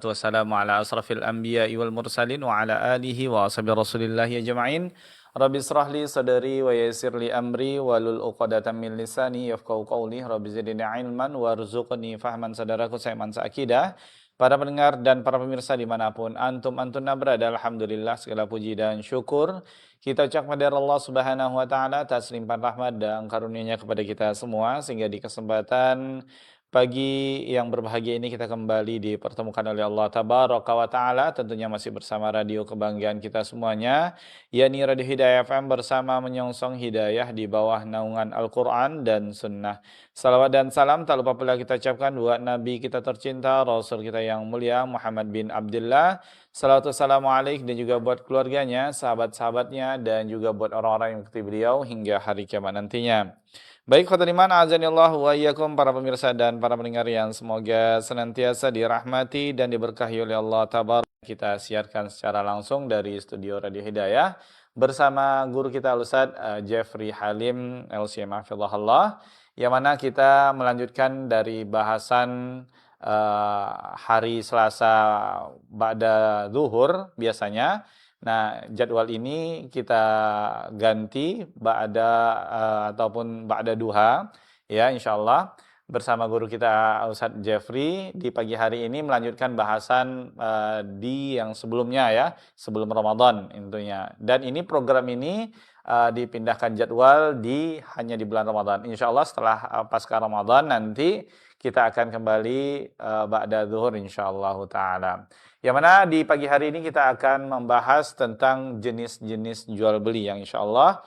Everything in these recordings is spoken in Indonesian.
wassalamu ala asrafil anbiya'i wal mursalin wa ala alihi wa ashabi rasulillahi ajma'in. Rabbi israh li sadri wa yassir li amri walul 'uqdatam min lisani yafqahu qawli. Rabbi zidni ilman warzuqni fahman. Saudaraku saya Mansa Akidah, para pendengar dan para pemirsa dimanapun antum berada, alhamdulillah segala puji dan syukur kita ucapkan kepada Allah Subhanahu wa taala atas limpahan rahmat dan karunia-Nya kepada kita semua, sehingga di kesempatan pagi yang berbahagia ini kita kembali dipertemukan oleh Allah Tabaraka wa Ta'ala, tentunya masih bersama radio kebanggaan kita semuanya, yakni Radio Hidayah FM, bersama menyongsong hidayah di bawah naungan Al-Quran dan Sunnah. Salawat dan salam tak lupa pula kita ucapkan buat Nabi kita tercinta, Rasul kita yang mulia Muhammad bin Abdullah. Salawat wassalamu alaih, dan juga buat keluarganya, sahabat-sahabatnya, dan juga buat orang-orang yang mengikuti beliau hingga hari kiamat nantinya. Baik, khotul iman, azanillah wa iyyakum, para pemirsa dan para pendengar yang semoga senantiasa dirahmati dan diberkahi oleh Allah Tabaraka. Kita siarkan secara langsung dari studio Radio Hidayah bersama guru kita Ustaz Jeffrey Halim LCM hafizahullah, yang mana kita melanjutkan dari bahasan hari Selasa ba'da zuhur biasanya. Nah, jadwal ini kita ganti ataupun ba'da duha, ya insyaallah, bersama guru kita Ustaz Jeffrey di pagi hari ini melanjutkan bahasan di yang sebelumnya, ya, sebelum Ramadan tentunya. Dan ini program ini dipindahkan jadwal hanya di bulan Ramadan. Insyaallah setelah pasca Ramadan nanti kita akan kembali ba'da zuhur insyaallah taala. Yang mana di pagi hari ini kita akan membahas tentang jenis-jenis jual beli yang insyaallah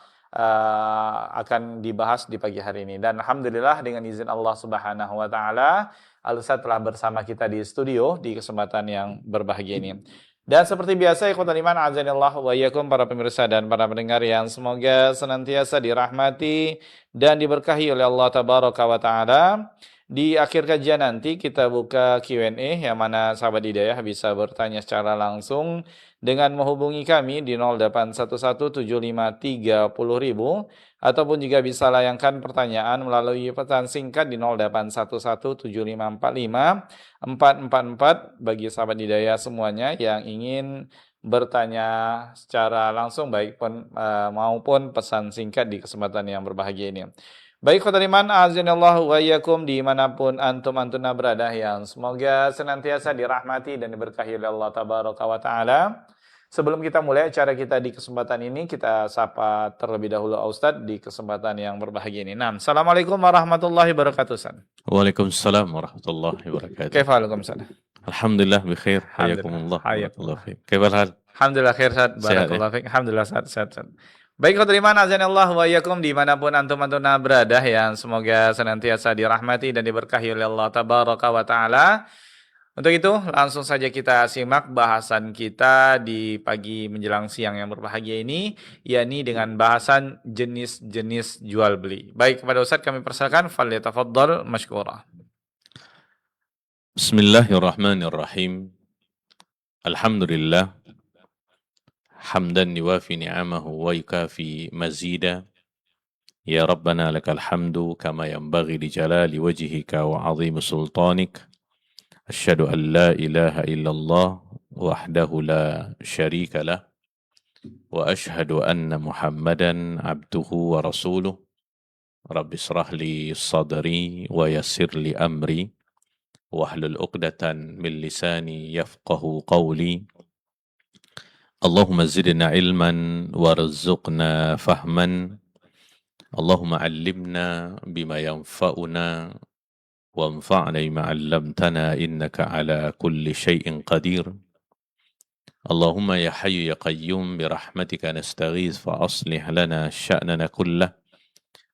akan dibahas di pagi hari ini. Dan alhamdulillah dengan izin Allah Subhanahu wa taala, Al-Ustaz telah bersama kita di studio di kesempatan yang berbahagia ini. Dan seperti biasa, ikhwatul iman, azanillah wa iyyakum, para pemirsa dan para pendengar yang semoga senantiasa dirahmati dan diberkahi oleh Allah Tabaraka wa taala. Di akhir kajian nanti kita buka Q&A, yang mana sahabat hidayah bisa bertanya secara langsung dengan menghubungi kami di 08117530.000, ataupun juga bisa layangkan pertanyaan melalui pesan singkat di 0811754544 bagi sahabat hidayah semuanya yang ingin bertanya secara langsung maupun pesan singkat di kesempatan yang berbahagia ini. Baik, khotul iman, azanillahu wa iyyakum, dimanapun antum berada, yang semoga senantiasa dirahmati dan diberkahi oleh Allah Tabaraka wa Ta'ala. Sebelum kita mulai acara kita di kesempatan ini, kita sapa terlebih dahulu Ustadz di kesempatan yang berbahagia ini. Nah, Assalamualaikum warahmatullahi wabarakatuh, Ustadz. Waalaikumsalam warahmatullahi wabarakatuh. Kaifahalukum, Ustadz? Alhamdulillah bikhair. Hayakumullah. Kaifal hal? Alhamdulillah khair, Ustadz. Barakallahu fiik. Alhamdulillah sehat. Baik, khotul iman, azanillah wa iyyakum, dimanapun antum berada, yang semoga senantiasa dirahmati dan diberkahi oleh Allah Tabaraka wa Ta'ala. Untuk itu, langsung saja kita simak bahasan kita di pagi menjelang siang yang berbahagia ini, yakni dengan bahasan jenis-jenis jual beli. Baik, kepada Ustaz kami persilakan, falyatafaddal mashkura. Bismillahirrahmanirrahim. Alhamdulillah. حمدا يوافي نعمه ويكافي مزيدا يا ربنا لك الحمد كما ينبغي لجلال وجهك وعظيم سلطانك أشهد أن لا إله إلا الله وحده لا شريك له وأشهد أن محمدا عبده ورسوله رب اشرح لي صدري ويسر لي أمري واحلل عقدة من لساني يفقه قولي اللهم زدنا علما وارزقنا فهما اللهم علمنا بما ينفعنا وانفعنا بما علمتنا إنك على كل شيء قدير اللهم يا حي يا قيوم برحمتك نستغيث فأصلح لنا شأننا كله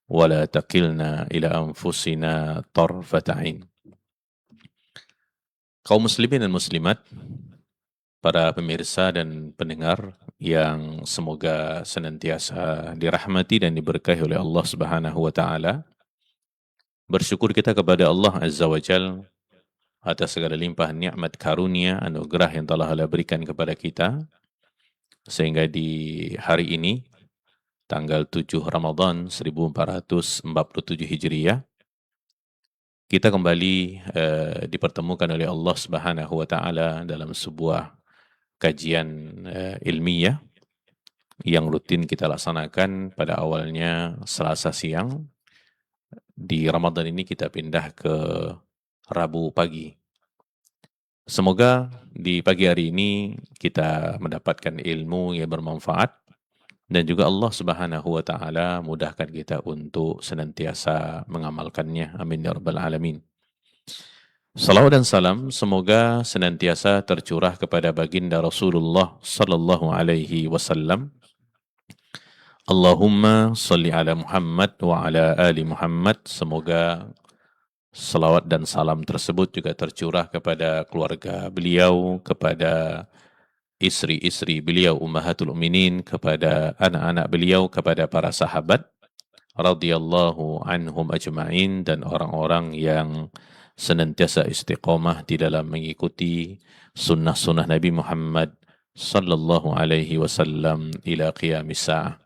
ولا تكلنا إلى أنفسنا طرفة عين. Kaum muslimin dan muslimat, para pemirsa dan pendengar yang semoga senantiasa dirahmati dan diberkahi oleh Allah Subhanahu wa Ta'ala. Bersyukur kita kepada Allah Azza wa Jal atas segala limpahan nikmat karunia anugerah yang telah Allah berikan kepada kita, sehingga di hari ini tanggal 7 Ramadan 1447 Hijriah kita kembali dipertemukan oleh Allah Subhanahu wa taala dalam sebuah kajian ilmiah yang rutin kita laksanakan pada awalnya Selasa siang. Di Ramadan ini kita pindah ke Rabu pagi. Semoga di pagi hari ini kita mendapatkan ilmu yang bermanfaat dan juga Allah Subhanahu wa taala mudahkan kita untuk senantiasa mengamalkannya. Amin ya rabbal alamin. Salawat dan salam semoga senantiasa tercurah kepada baginda Rasulullah sallallahu alaihi wasallam. Allahumma salli ala Muhammad wa ala ali Muhammad. Semoga salawat dan salam tersebut juga tercurah kepada keluarga beliau, kepada istri-istri beliau ummahatul mukminin, kepada anak-anak beliau, kepada para sahabat radhiyallahu anhum ajma'in, dan orang-orang yang senantiasa istiqomah di dalam mengikuti sunnah-sunnah Nabi Muhammad sallallahu alaihi wasallam ila qiyamis sa'ah.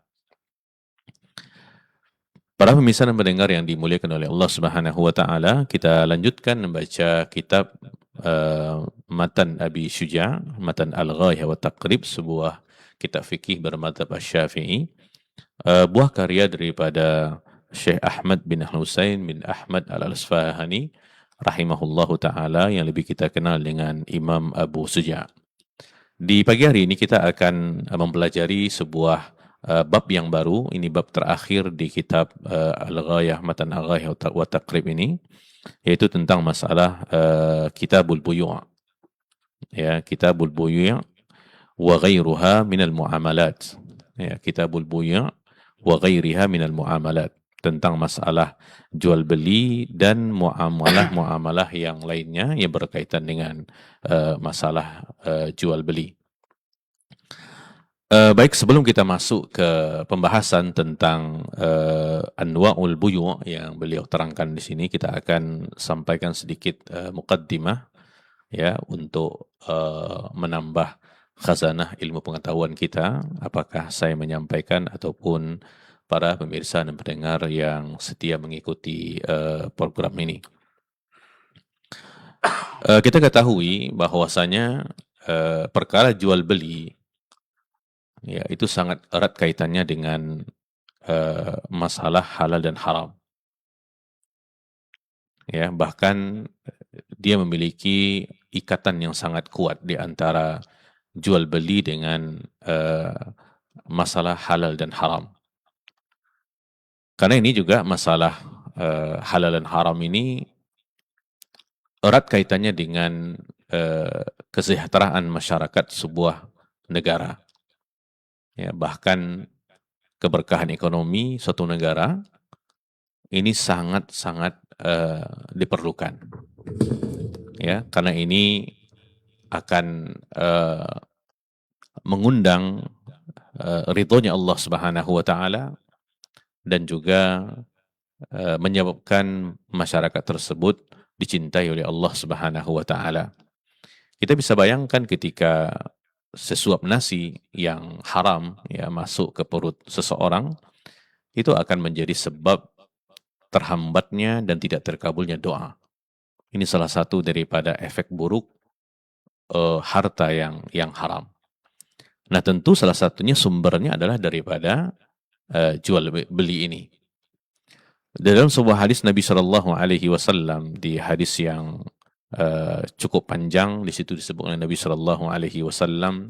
Para pemirsa dan pendengar yang dimuliakan oleh Allah Subhanahu wa taala, kita lanjutkan membaca kitab Matan Abi Syuja', Matan Al-Ghayah wa Taqrib, sebuah kitab fikih bermadzhab Asy-Syafi'i, buah karya daripada Syekh Ahmad bin Husain bin Ahmad Al-Asfahani rahimahullahu taala, yang lebih kita kenal dengan Imam Abu Syuja'. Di pagi hari ini kita akan mempelajari sebuah bab yang baru. Ini bab terakhir di kitab Al-Ghayah, Matan Al-Ghayah wa Taqrib ini, yaitu tentang masalah Kitabul Buyu'. Ya, Kitabul Buyu' wa ghairuha minal muamalat. Ya, Kitabul Buyu' wa ghairiha minal muamalat, tentang masalah jual beli dan muamalah yang lainnya yang berkaitan dengan masalah jual beli. Baik, sebelum kita masuk ke pembahasan tentang anwa'ul buyu' yang beliau terangkan di sini, kita akan sampaikan sedikit muqaddimah ya, untuk menambah khazanah ilmu pengetahuan kita, apakah saya menyampaikan ataupun para pemirsa dan pendengar yang setia mengikuti program ini. Kita ketahui bahwasanya perkara jual beli ya, itu sangat erat kaitannya dengan masalah halal dan haram. Ya, bahkan dia memiliki ikatan yang sangat kuat di antara jual beli dengan masalah halal dan haram. Karena ini juga masalah halal dan haram ini erat kaitannya dengan kesejahteraan masyarakat sebuah negara. Ya, bahkan keberkahan ekonomi suatu negara ini sangat-sangat diperlukan. Ya, karena ini akan mengundang ridhonya Allah Subhanahu wa taala, dan juga menyebabkan masyarakat tersebut dicintai oleh Allah Subhanahu wa taala. Kita bisa bayangkan ketika sesuap nasi yang haram ya masuk ke perut seseorang, itu akan menjadi sebab terhambatnya dan tidak terkabulnya doa. Ini salah satu daripada efek buruk harta yang haram. Nah, tentu salah satunya sumbernya adalah daripada jual beli ini. Dalam sebuah hadis Nabi Shallallahu Alaihi Wasallam, di hadis yang cukup panjang, di situ disebut oleh Nabi Shallallahu Alaihi Wasallam,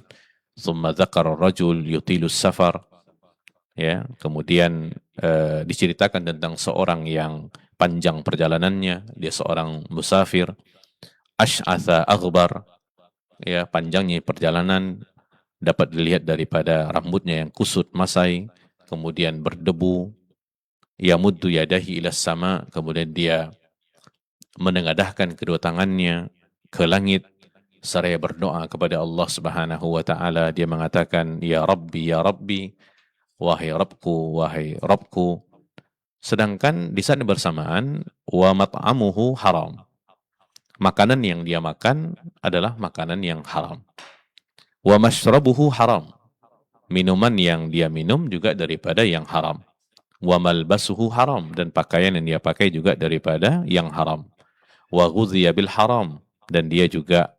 "Tsumma dzakara rajul yutilus safar." Ya, kemudian diceritakan tentang seorang yang panjang perjalanannya, dia seorang musafir, asy'atha aghbar, ya, panjangnya perjalanan dapat dilihat daripada rambutnya yang kusut masai, kemudian berdebu, yamuddu yadahi ila sama, kemudian dia menengadahkan kedua tangannya ke langit seraya berdoa kepada Allah Subhanahu wa taala. Dia mengatakan, ya Rabbi, wahai Rabbku, wahai Rabbku. Sedangkan di saat bersamaan, wa mat'amuhu haram, makanan yang dia makan adalah makanan yang haram. Wa mashrabuhu haram, minuman yang dia minum juga daripada yang haram. Wa malbasuhu haram, dan pakaian yang dia pakai juga daripada yang haram. wa ghudhiya bil haram, dan dia juga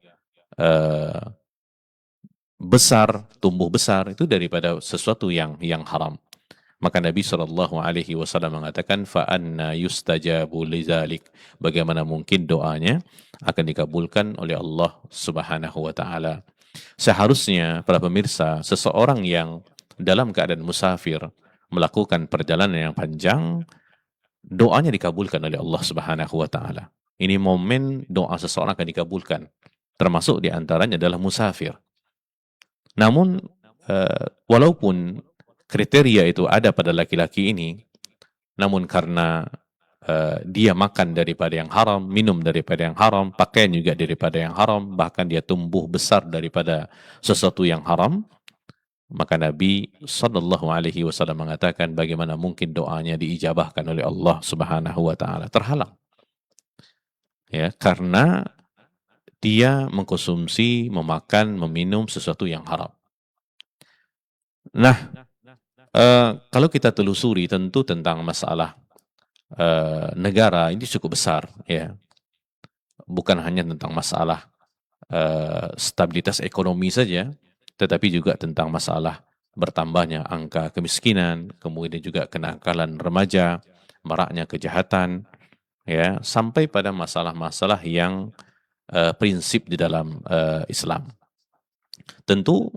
eh, besar, tumbuh besar itu daripada sesuatu yang haram. Maka Nabi SAW mengatakan, fa'anna yustajabu lidzalik. Bagaimana mungkin doanya akan dikabulkan oleh Allah Subhanahu wa Ta'ala. Seharusnya para pemirsa, seseorang yang dalam keadaan musafir melakukan perjalanan yang panjang, doanya dikabulkan oleh Allah Subhanahu wa Ta'ala. Ini momen doa seseorang akan dikabulkan. Termasuk di antaranya adalah musafir. Namun, walaupun kriteria itu ada pada laki-laki ini, namun karena dia makan daripada yang haram, minum daripada yang haram, pakaian juga daripada yang haram, bahkan dia tumbuh besar daripada sesuatu yang haram, maka Nabi SAW mengatakan bagaimana mungkin doanya diijabahkan oleh Allah Subhanahu wa Ta'ala. Terhalang. Ya, karena dia mengkonsumsi, memakan, meminum sesuatu yang haram. Nah, kalau kita telusuri tentu tentang masalah negara ini cukup besar, ya. Bukan hanya tentang masalah stabilitas ekonomi saja, tetapi juga tentang masalah bertambahnya angka kemiskinan, kemudian juga kenakalan remaja, maraknya kejahatan, ya, sampai pada masalah-masalah yang prinsip di dalam Islam. Tentu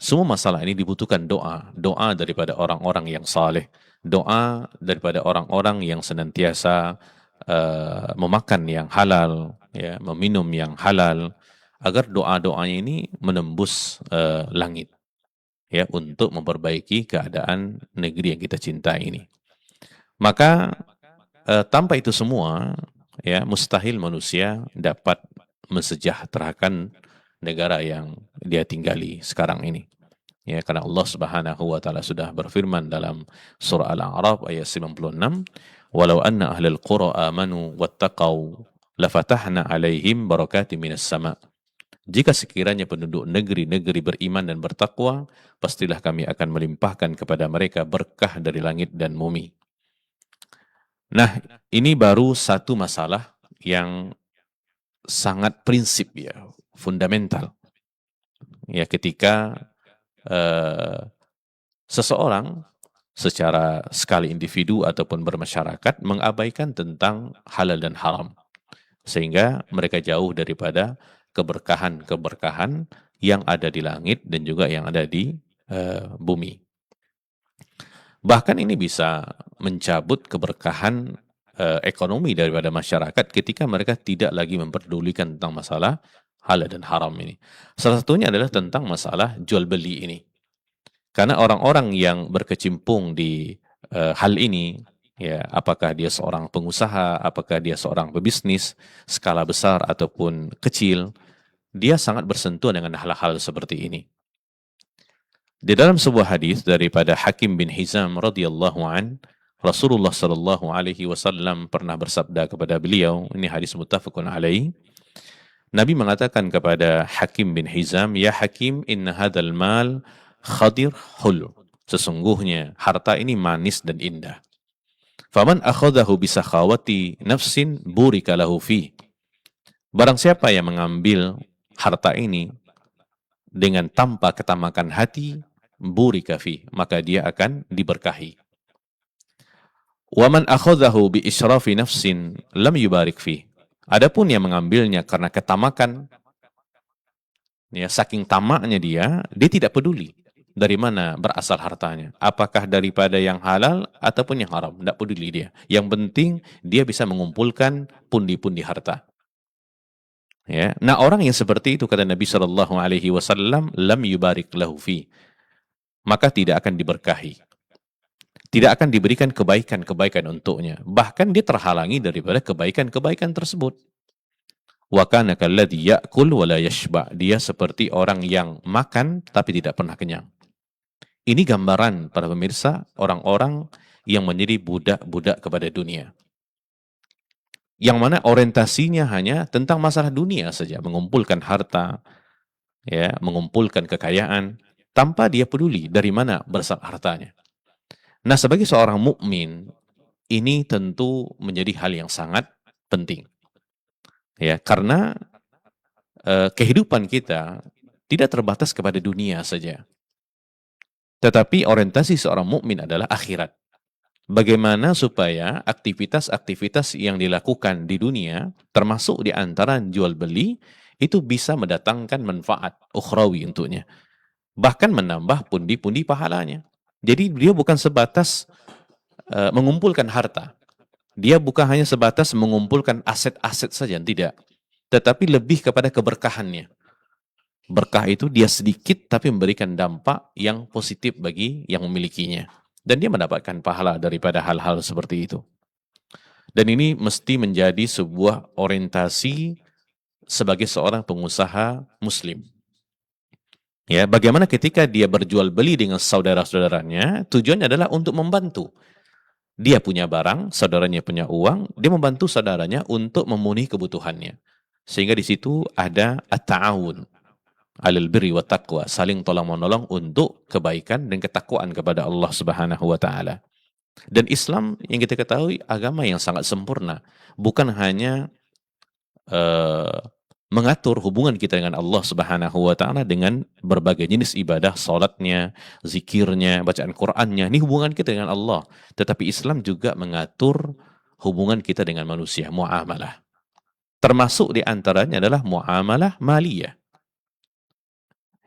semua masalah ini dibutuhkan doa daripada orang-orang yang saleh, doa daripada orang-orang yang senantiasa memakan yang halal, ya, meminum yang halal, agar doa-doanya ini menembus langit, ya, untuk memperbaiki keadaan negeri yang kita cintai ini. Maka tanpa itu semua, ya, mustahil manusia dapat mensejahterakan negara yang dia tinggali sekarang ini. Ya, karena Allah Subhanahu wa Ta'ala sudah berfirman dalam surah Al-A'raf ayat 96, "Walau anna ahlal qura amanu wattaqau lafatahna 'alaihim barakatim minas sama'." Jika sekiranya penduduk negeri-negeri beriman dan bertakwa, pastilah kami akan melimpahkan kepada mereka berkah dari langit dan bumi. Nah, ini baru satu masalah yang sangat prinsip, ya, fundamental. Ya, ketika seseorang secara skala individu ataupun bermasyarakat mengabaikan tentang halal dan haram, sehingga mereka jauh daripada keberkahan-keberkahan yang ada di langit dan juga yang ada di bumi. Bahkan ini bisa mencabut keberkahan ekonomi daripada masyarakat ketika mereka tidak lagi memperdulikan tentang masalah halal dan haram ini. Salah satunya adalah tentang masalah jual beli ini. Karena orang-orang yang berkecimpung di hal ini, ya, apakah dia seorang pengusaha, apakah dia seorang pebisnis skala besar ataupun kecil, dia sangat bersentuhan dengan hal-hal seperti ini. Di dalam sebuah hadis daripada Hakim bin Hizam radhiyallahu an, Rasulullah sallallahu alaihi wasallam pernah bersabda kepada beliau, ini hadis muttafaqun alaih. Nabi mengatakan kepada Hakim bin Hizam, "Ya Hakim, inna hadzal mal khadir hul." Sesungguhnya harta ini manis dan indah. "Faman akhadahu bisakhawati nafsin burika lahu fi." Barang siapa yang mengambil harta ini dengan tanpa ketamakan hati, burika fi, maka dia akan diberkahi. "Wa man akhadahu bi israfi nafsin lam yubarik fi." Adapun yang mengambilnya karena ketamakan, ya, saking tamaknya dia tidak peduli dari mana berasal hartanya. Apakah daripada yang halal ataupun yang haram, tidak peduli dia. Yang penting dia bisa mengumpulkan pundi-pundi harta. Ya. Nah, orang yang seperti itu, kata Nabi SAW, lam yubarik lahu fi, maka tidak akan diberkahi. Tidak akan diberikan kebaikan-kebaikan untuknya. Bahkan dia terhalangi daripada kebaikan-kebaikan tersebut. Wa kana kalladzi ya'kul wa la yashba. Dia seperti orang yang makan tapi tidak pernah kenyang. Ini gambaran para pemirsa orang-orang yang menjadi budak-budak kepada dunia. Yang mana orientasinya hanya tentang masalah dunia saja, mengumpulkan harta, ya, mengumpulkan kekayaan tanpa dia peduli dari mana berasal hartanya. Nah, sebagai seorang mukmin, ini tentu menjadi hal yang sangat penting. Ya, karena kehidupan kita tidak terbatas kepada dunia saja. Tetapi orientasi seorang mukmin adalah akhirat. Bagaimana supaya aktivitas-aktivitas yang dilakukan di dunia, termasuk di antara jual beli, itu bisa mendatangkan manfaat ukhrawi untuknya. Bahkan menambah pundi-pundi pahalanya. Jadi dia bukan sebatas mengumpulkan harta. Dia bukan hanya sebatas mengumpulkan aset-aset saja, tidak. Tetapi lebih kepada keberkahannya. Berkah itu dia sedikit tapi memberikan dampak yang positif bagi yang memilikinya. Dan dia mendapatkan pahala daripada hal-hal seperti itu. Dan ini mesti menjadi sebuah orientasi sebagai seorang pengusaha muslim. Ya, bagaimana ketika dia berjual beli dengan saudara-saudaranya, tujuannya adalah untuk membantu. Dia punya barang, saudaranya punya uang, dia membantu saudaranya untuk memenuhi kebutuhannya. Sehingga di situ ada at-ta'awun, alal birri wa taqwa, saling tolong-menolong untuk kebaikan dan ketakwaan kepada Allah Subhanahu wa taala. Dan Islam yang kita ketahui agama yang sangat sempurna, bukan hanya mengatur hubungan kita dengan Allah Subhanahu wa taala dengan berbagai jenis ibadah, salatnya, zikirnya, bacaan Qur'annya, ini hubungan kita dengan Allah. Tetapi Islam juga mengatur hubungan kita dengan manusia, muamalah. Termasuk di antaranya adalah muamalah maliyah.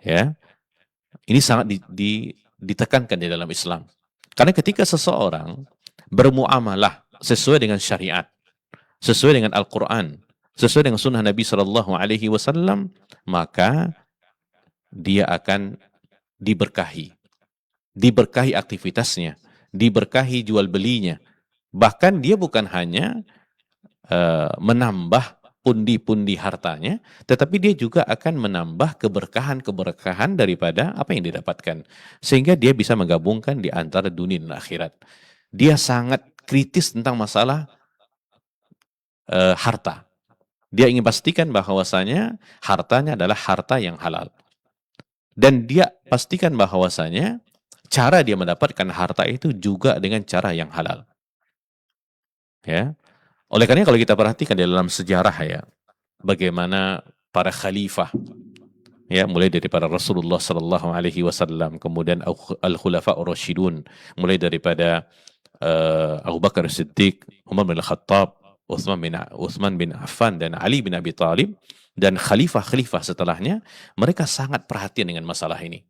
Ya. Ini sangat ditekankan di dalam Islam. Karena ketika seseorang bermuamalah sesuai dengan syariat, sesuai dengan Al-Quran, sesuai dengan sunnah Nabi SAW, maka dia akan diberkahi. Diberkahi aktivitasnya, diberkahi jual belinya. Bahkan dia bukan hanya menambah pundi-pundi hartanya, tetapi dia juga akan menambah keberkahan-keberkahan daripada apa yang didapatkan. Sehingga dia bisa menggabungkan di antara dunia dan akhirat. Dia sangat kritis tentang masalah harta. Dia ingin pastikan bahwasanya hartanya adalah harta yang halal. Dan dia pastikan bahwasanya cara dia mendapatkan harta itu juga dengan cara yang halal. Ya. Oleh karena kalau kita perhatikan di dalam sejarah ya, bagaimana para khalifah, ya, mulai daripada Rasulullah Sallallahu Alaihi Wasallam, kemudian al-Khulafa ar-Rasyidun, mulai daripada Abu Bakar Siddiq, Umar bin Khattab, Utsman bin Affan, dan Ali bin Abi Thalib, dan khalifah-khalifah setelahnya, mereka sangat perhatian dengan masalah ini.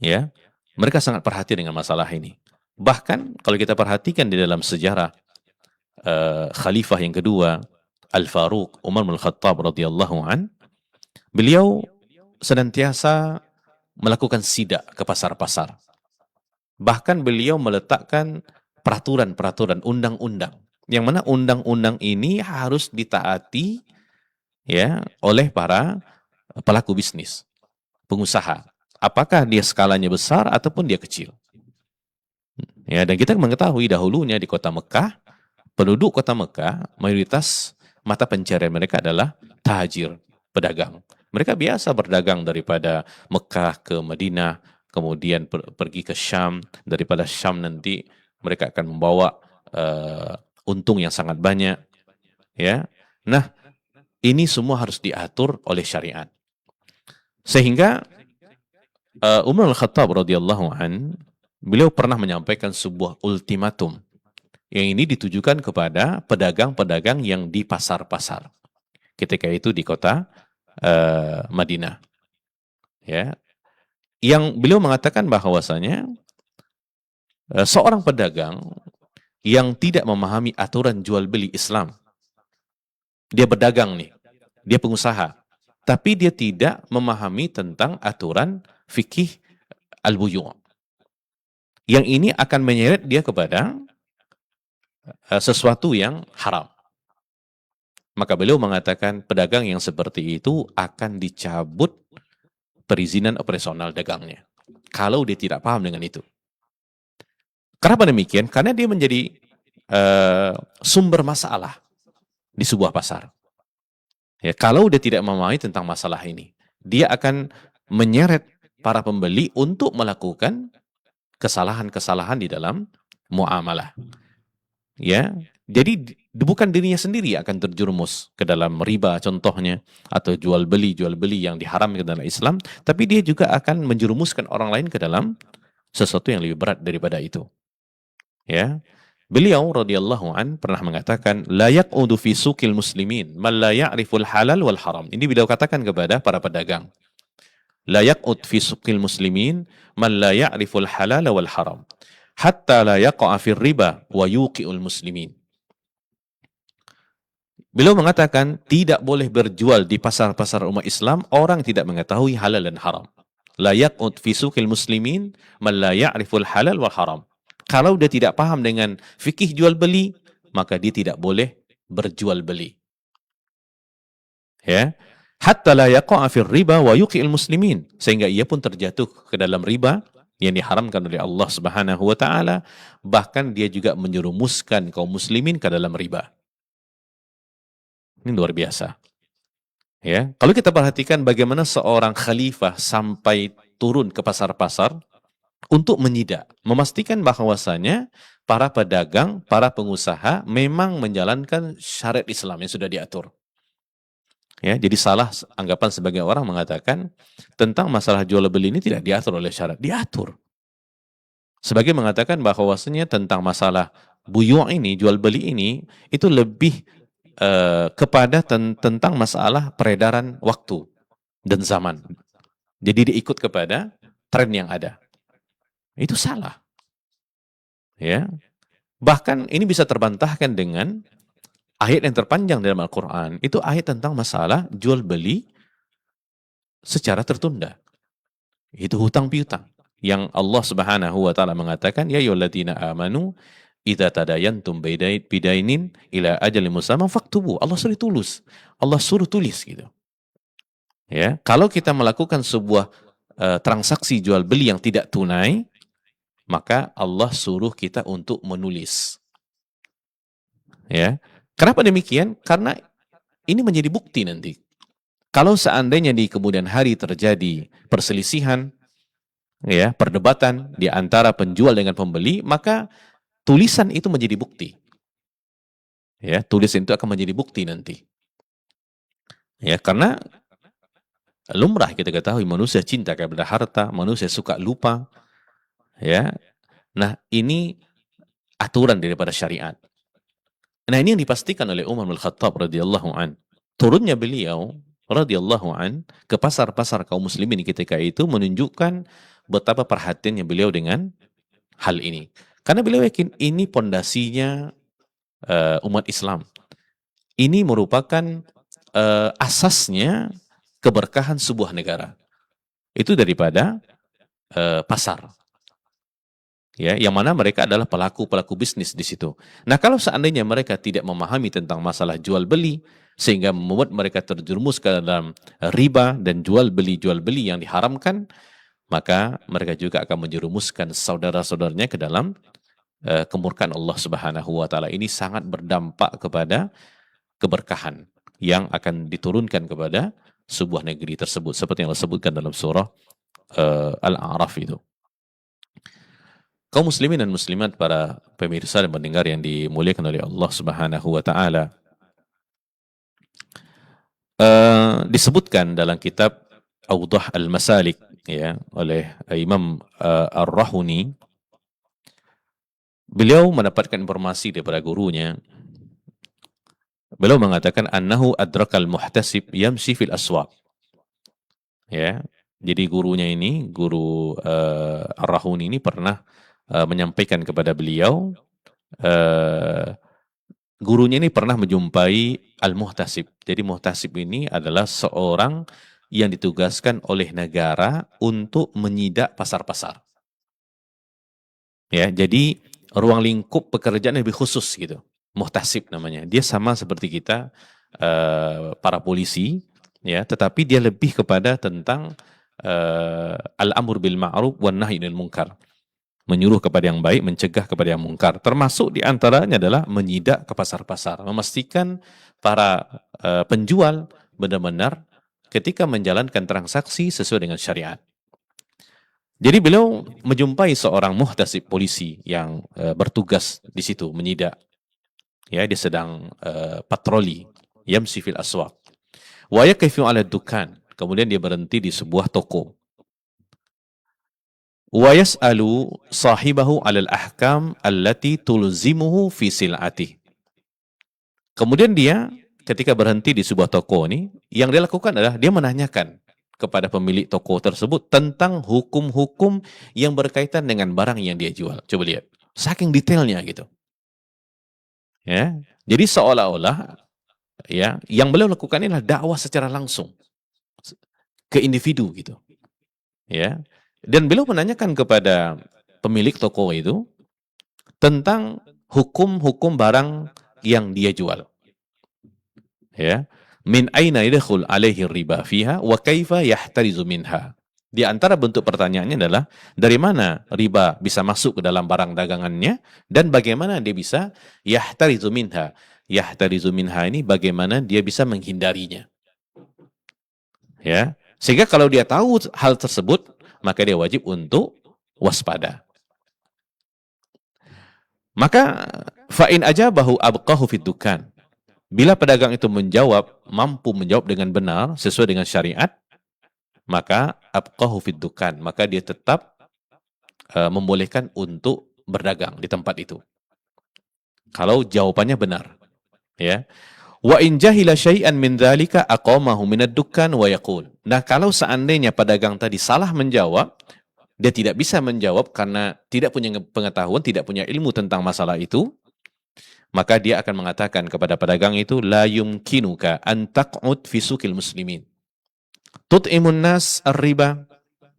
Ya, mereka sangat perhatian dengan masalah ini. Bahkan kalau kita perhatikan di dalam sejarah khalifah yang kedua, Al-Faruq, Umar bin Khattab radhiyallahu an, beliau senantiasa melakukan sidak ke pasar-pasar. Bahkan beliau meletakkan peraturan-peraturan, undang-undang, yang mana undang-undang ini harus ditaati ya oleh para pelaku bisnis, pengusaha. Apakah dia skalanya besar ataupun dia kecil. Ya, dan kita mengetahui dahulunya di kota Mekah, penduduk kota Mekah, mayoritas mata pencarian mereka adalah tahajir, pedagang. Mereka biasa berdagang daripada Mekah ke Madinah, kemudian pergi ke Syam, daripada Syam nanti mereka akan membawa untung yang sangat banyak. Ya, nah ini semua harus diatur oleh syariat. Sehingga Umar al-Khattab radhiyallahu an, beliau pernah menyampaikan sebuah ultimatum. Yang ini ditujukan kepada pedagang-pedagang yang di pasar-pasar. Ketika itu di kota Madinah. Ya. Yang beliau mengatakan bahwasanya seorang pedagang yang tidak memahami aturan jual beli Islam. Dia berdagang nih. Dia pengusaha. Tapi dia tidak memahami tentang aturan fikih al-buyu'. Yang ini akan menyeret dia kepada sesuatu yang haram. Maka beliau mengatakan pedagang yang seperti itu akan dicabut perizinan operasional dagangnya. Kalau dia tidak paham dengan itu. Kenapa demikian? Karena dia menjadi sumber masalah di sebuah pasar. Ya, kalau dia tidak memahami tentang masalah ini, dia akan menyeret para pembeli untuk melakukan kesalahan-kesalahan di dalam muamalah. Ya, jadi bukan dirinya sendiri akan terjerumus ke dalam riba contohnya, atau jual beli yang diharamkan dalam Islam, tapi dia juga akan menjerumuskan orang lain ke dalam sesuatu yang lebih berat daripada itu. Ya, beliau radhiyallahu an pernah mengatakan, la yaqudu fi suqil muslimin man la ya'riful halal wal haram. Ini beliau katakan kepada para pedagang. La yaqud fi suqil muslimin man la ya'riful halal wal haram. Hatta la yaqa'a fir riba wa yuqi'ul muslimin. Beliau mengatakan tidak boleh berjual di pasar-pasar umat Islam orang tidak mengetahui halal dan haram. La yaqud fi suqil muslimin man la ya'riful halal wal haram. Kalau dia tidak paham dengan fikih jual beli, maka dia tidak boleh berjual beli. Ya. Hatta la yaqa'a fir riba wa yuqi'il muslimin, sehingga ia pun terjatuh ke dalam riba yang diharamkan oleh Allah Subhanahu wa taala, bahkan dia juga menyerumuskan kaum muslimin ke dalam riba. Ini luar biasa. Ya, kalau kita perhatikan bagaimana seorang khalifah sampai turun ke pasar-pasar untuk menyidak, memastikan bahwasanya para pedagang, para pengusaha memang menjalankan syariat Islam yang sudah diatur. Ya, jadi salah anggapan sebagian orang mengatakan tentang masalah jual beli ini tidak diatur oleh syariat. Diatur. Sebagian mengatakan bahwasanya tentang masalah buyu' ini, jual beli ini, itu lebih kepada tentang masalah peredaran waktu dan zaman. Jadi diikut kepada tren yang ada. Itu salah. Ya. Bahkan ini bisa terbantahkan dengan ayat yang terpanjang dalam Al-Quran. Itu ayat tentang masalah jual beli secara tertunda. Itu hutang piutang. Yang Allah Subhanahu wa taala mengatakan, ya ayyuhalladzina amanu idza tadayantum bidainin ila ajalin musamma faktubu. Allah suruh tulis gitu. Ya, kalau kita melakukan sebuah transaksi jual beli yang tidak tunai, maka Allah suruh kita untuk menulis. Ya. Kenapa demikian? Karena ini menjadi bukti nanti. Kalau seandainya di kemudian hari terjadi perselisihan, ya, perdebatan di antara penjual dengan pembeli, maka tulisan itu menjadi bukti. Ya, tulisan itu akan menjadi bukti nanti. Ya, karena lumrah kita ketahui manusia cinta kepada harta, manusia suka lupa. Ya. Nah, ini aturan daripada syariat. Nah, ini yang dipastikan oleh Umar bin Khattab radhiyallahu an. Turunnya beliau radhiyallahu an ke pasar-pasar kaum muslimin ketika itu menunjukkan betapa perhatiannya beliau dengan hal ini. Karena beliau yakin ini pondasinya umat Islam. Ini merupakan asasnya keberkahan sebuah negara. Itu daripada pasar. Ya, yang mana mereka adalah pelaku-pelaku bisnis di situ. Nah, kalau seandainya mereka tidak memahami tentang masalah jual beli sehingga membuat mereka terjerumus ke dalam riba dan jual beli yang diharamkan, maka mereka juga akan menjerumuskan saudara-saudaranya ke dalam kemurkaan Allah Subhanahu wa taala. Ini sangat berdampak kepada keberkahan yang akan diturunkan kepada sebuah negeri tersebut seperti yang disebutkan dalam surah Al-A'raf itu. Kaum muslimin dan muslimat, para pemirsa dan pendengar yang dimuliakan oleh Allah Subhanahu wa taala. Disebutkan dalam kitab Awdah Al-Masalik, ya, oleh Imam Ar-Rahuni. Beliau mendapatkan informasi daripada gurunya. Beliau mengatakan annahu adrakal muhtasib yamshi fil aswaq. Ya. Jadi gurunya ini, guru Ar-Rahuni ini pernah menyampaikan kepada beliau, gurunya ini pernah menjumpai al-muhtasib. Jadi muhtasib ini adalah seorang yang ditugaskan oleh negara untuk menyidak pasar-pasar. Ya, jadi ruang lingkup pekerjaan lebih khusus gitu. Muhtasib namanya. Dia sama seperti kita para polisi, ya, tetapi dia lebih kepada tentang al-amr bil ma'ruf wan nahy 'anil munkar. Menyuruh kepada yang baik, mencegah kepada yang mungkar. Termasuk diantaranya adalah menyidak ke pasar-pasar, memastikan para penjual benar-benar ketika menjalankan transaksi sesuai dengan syariat. Jadi beliau menjumpai seorang muhtasib polisi yang bertugas di situ menyidak. Ya, dia sedang patroli, yamsi fil aswaq. Wa yaqifu 'ala dukan. Kemudian dia berhenti di sebuah toko. Wa yas'alu sahibahu 'alal ahkam allati tulzimuhu fi sil'ati. Kemudian dia ketika berhenti di sebuah toko ini, yang dia lakukan adalah dia menanyakan kepada pemilik toko tersebut tentang hukum-hukum yang berkaitan dengan barang yang dia jual. Coba lihat, saking detailnya gitu. Ya, jadi seolah-olah ya, yang beliau lakukan ini adalah dakwah secara langsung ke individu gitu. Ya, dan beliau menanyakan kepada pemilik toko itu tentang hukum-hukum barang yang dia jual. Ya, min aina yadkhul alaihi riba fiha wa kaifa yahtarizu minha. Di antara bentuk pertanyaannya adalah dari mana riba bisa masuk ke dalam barang dagangannya dan bagaimana dia bisa yahtarizu minha. Yahtarizu minha ini bagaimana dia bisa menghindarinya. Ya, sehingga kalau dia tahu hal tersebut, maka dia wajib untuk waspada. Maka fa'in ajabahu abqahu fid dukan. Bila pedagang itu mampu menjawab dengan benar sesuai dengan syariat, maka abqahu fid dukan, maka dia tetap membolehkan untuk berdagang di tempat itu. Kalau jawabannya benar, ya. Wa in jahila syai'an min dzalika aqamahu minad dukan wa yaqul. Nah, kalau seandainya pedagang tadi salah menjawab, dia tidak bisa menjawab karena tidak punya pengetahuan, tidak punya ilmu tentang masalah itu, maka dia akan mengatakan kepada pedagang itu, la yumkinuka an taq'ud fi suqil muslimin. Tut'imun nas ar-riba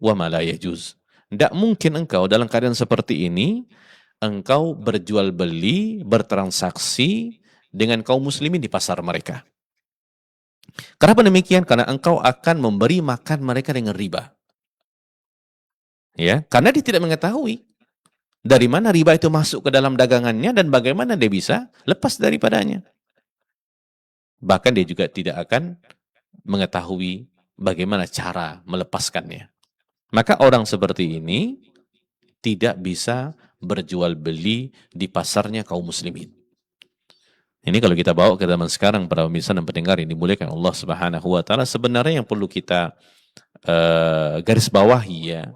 wa ma la yajuz. Tidak mungkin engkau dalam keadaan seperti ini, engkau berjual beli, bertransaksi dengan kaum muslimin di pasar mereka. Kenapa demikian? Karena engkau akan memberi makan mereka dengan riba. Ya, karena dia tidak mengetahui dari mana riba itu masuk ke dalam dagangannya dan bagaimana dia bisa lepas daripadanya. Bahkan dia juga tidak akan mengetahui bagaimana cara melepaskannya. Maka orang seperti ini tidak bisa berjual beli di pasarnya kaum muslimin. Ini kalau kita bawa ke zaman sekarang, para pemirsa dan pendengar yang dimuliakan Allah Subhanahu wa taala, sebenarnya yang perlu kita garis bawahi ya.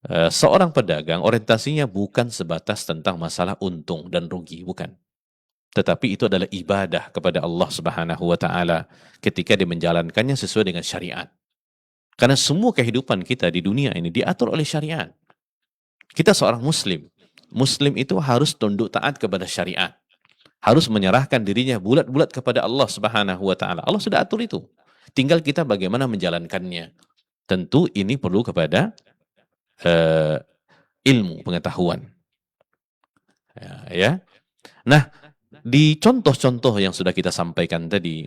Seorang pedagang orientasinya bukan sebatas tentang masalah untung dan rugi, bukan. Tetapi itu adalah ibadah kepada Allah Subhanahu wa taala ketika dia menjalankannya sesuai dengan syariat. Karena semua kehidupan kita di dunia ini diatur oleh syariat. Kita seorang muslim. Muslim itu harus tunduk taat kepada syariat. Harus menyerahkan dirinya bulat-bulat kepada Allah Subhanahu wa taala. Allah sudah atur itu. Tinggal kita bagaimana menjalankannya. Tentu ini perlu kepada ilmu, pengetahuan. Ya. Nah, di contoh-contoh yang sudah kita sampaikan tadi,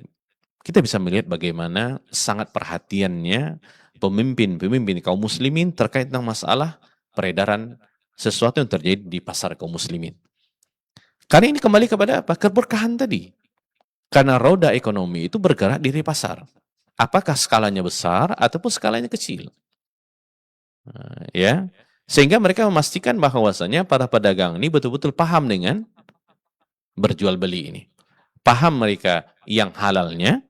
kita bisa melihat bagaimana sangat perhatiannya pemimpin-pemimpin kaum muslimin terkait dengan masalah peredaran sesuatu yang terjadi di pasar kaum muslimin. Karena ini kembali kepada apa? Keberkahan tadi. Karena roda ekonomi itu bergerak di pasar. Apakah skalanya besar ataupun skalanya kecil? Ya, sehingga mereka memastikan bahwasanya para pedagang ini betul-betul paham dengan berjual beli ini. Paham mereka yang halalnya,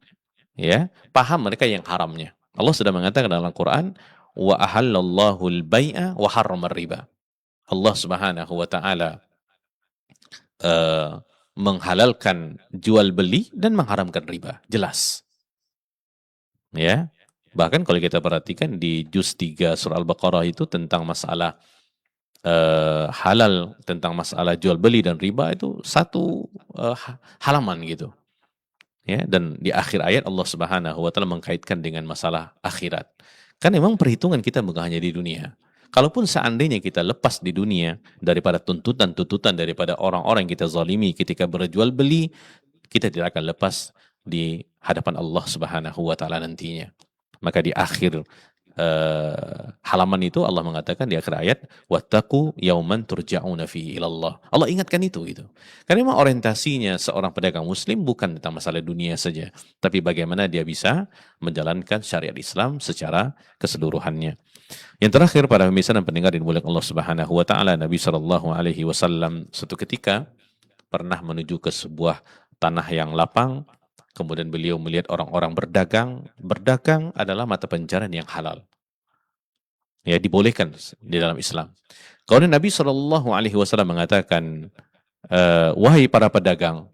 ya, paham mereka yang haramnya. Allah sudah mengatakan dalam Al-Quran, wa ahallallahu al-bai'a wa harrama riba. Allah Subhanahu wa taala menghalalkan jual beli dan mengharamkan riba, jelas. Ya. Bahkan kalau kita perhatikan di juz 3 surah Al-Baqarah itu tentang masalah halal, tentang masalah jual beli dan riba itu satu halaman gitu. Ya, dan di akhir ayat Allah Subhanahu wa taala mengkaitkan dengan masalah akhirat. Kan memang perhitungan kita bukan hanya di dunia. Kalaupun seandainya kita lepas di dunia daripada tuntutan-tuntutan daripada orang-orang yang kita zalimi ketika berjual beli, kita tidak akan lepas di hadapan Allah Subhanahu wa taala nantinya. Maka di akhir halaman itu Allah mengatakan di akhir ayat, wattaqu yauman turja'una fihi ilallah. Allah ingatkan itu gitu. Karena memang orientasinya seorang pedagang muslim bukan tentang masalah dunia saja, tapi bagaimana dia bisa menjalankan syariat Islam secara keseluruhannya. Yang terakhir, para pemirsa dan pendengar yang dimuliakan Allah Subhanahu wa taala, Nabi sallallahu alaihi wasallam suatu ketika pernah menuju ke sebuah tanah yang lapang, kemudian beliau melihat orang-orang berdagang. Berdagang adalah mata pencarian yang halal. Ya, dibolehkan di dalam Islam. Kalau Nabi SAW mengatakan, wahai para pedagang,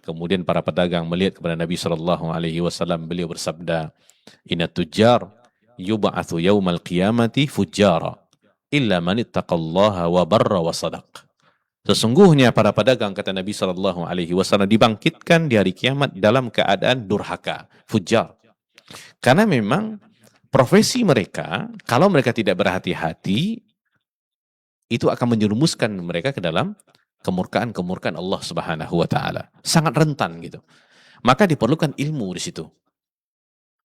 kemudian para pedagang melihat kepada Nabi SAW, beliau bersabda, inna tujjar yub'atsu yaumal qiyamati fujjara illa man ittaqallaha wa barra wa sadaq. Sesungguhnya para pedagang, kata Nabi SAW, dibangkitkan di hari kiamat dalam keadaan durhaka, fujjar. Karena memang profesi mereka, kalau mereka tidak berhati-hati, itu akan menjerumuskan mereka ke dalam kemurkaan Allah Subhanahu wa taala. Sangat rentan gitu. Maka diperlukan ilmu di situ.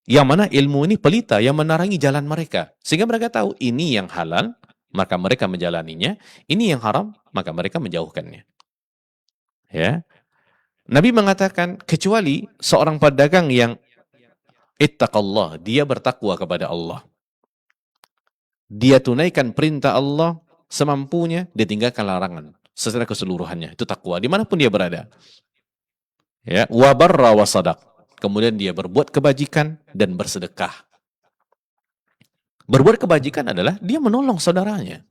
Yang mana ilmu ini pelita yang menerangi jalan mereka, sehingga mereka tahu ini yang halal, maka mereka menjalaninya, ini yang haram, maka mereka menjauhkannya. Ya. Nabi mengatakan, kecuali seorang pedagang yang ittaqallah, dia bertakwa kepada Allah. Dia tunaikan perintah Allah semampunya, dia tinggalkan larangan secara keseluruhannya. Itu takwa dimanapun dia berada. Ya, wa barra wa sadaq. Kemudian dia berbuat kebajikan dan bersedekah. Berbuat kebajikan adalah dia menolong saudaranya.